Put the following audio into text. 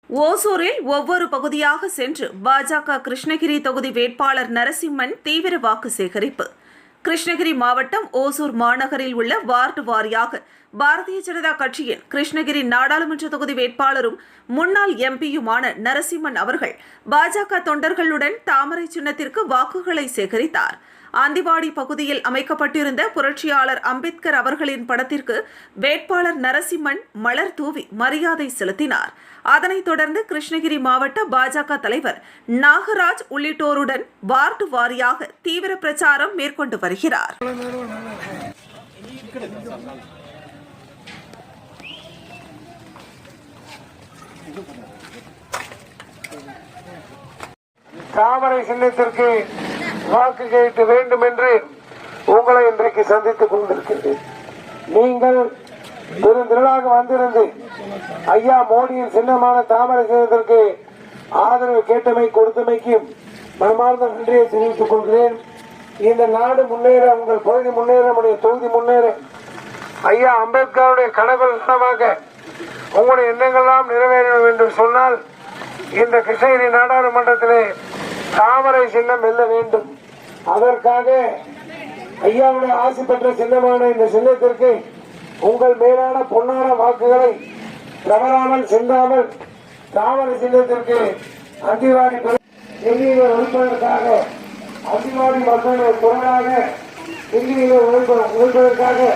ஓசூரில் ஒவ்வொரு பகுதியாக சென்று பாஜக கிருஷ்ணகிரி தொகுதி வேட்பாளர் நரசிம்மன் தீவிர வாக்கு சேகரிப்பு. கிருஷ்ணகிரி மாவட்டம் ஓசூர் மாநகரில் உள்ள வார்டு வாரியாக பாரதிய ஜனதா கட்சியின் கிருஷ்ணகிரி நாடாளுமன்ற தொகுதி வேட்பாளரும் முன்னாள் எம்பியுமான நரசிம்மன் அவர்கள் பாஜக தொண்டர்களுடன் தாமரை சின்னத்திற்கு வாக்குகளை சேகரித்தார். ஆந்திவாடி பகுதியில் அமைக்கப்பட்டிருந்த புரட்சியாளர் அம்பேத்கர் அவர்களின் படத்திற்கு வேட்பாளர் நரசிம்மன் மலர் தூவி மரியாதை செலுத்தினார். அதனைத் தொடர்ந்து கிருஷ்ணகிரி மாவட்ட பாஜக தலைவர் நாகராஜ் உள்ளிட்டோருடன் வார்டு வாரியாக தீவிர பிரச்சாரம் மேற்கொண்டு வருகிறார். தாமரை சின்னத்திற்கு வாக்கு கேட்க வேண்டும் என்று உங்களை இன்றைக்கு சந்தித்துக் கொண்டிருக்கின்றேன். நீங்கள் பெருந்திரளாக வந்திருந்து ஐயா மோடியின் சின்னமான தாமரை சின்னத்திற்கு ஆதரவு கேட்டமை கொடுத்தமைக்கும் மனமார்ந்த நன்றியை தெரிவித்துக் கொள்கிறேன். இந்த நாடு முன்னேற, உங்கள் பகுதி முன்னேற, நம்முடைய தொகுதி முன்னேற, ஐயா அம்பேத்கருடைய கனவுகள் நனவாக உங்களுடைய எண்ணங்கள்லாம் நிறைவேறும் என்று சொன்னால் இந்த கிருஷ்ணகிரி நாடாளுமன்றத்திலே தாமரை சின்னம் வெல்ல வேண்டும். அதற்காக ஐயாவுடைய ஆசி பெற்ற சின்னமான இந்த சின்னத்திற்கு உங்கள் மேலான பொன்னான வாக்குகளை தவறாமல் சிந்தாமல் தாமரை சின்னத்திற்கு அந்திவாடி டெல்லியில் ஒழிப்பதற்காக, அந்திவாடி மக்களுடைய குரலாக டெல்லியில் ஒழிப்பதற்காக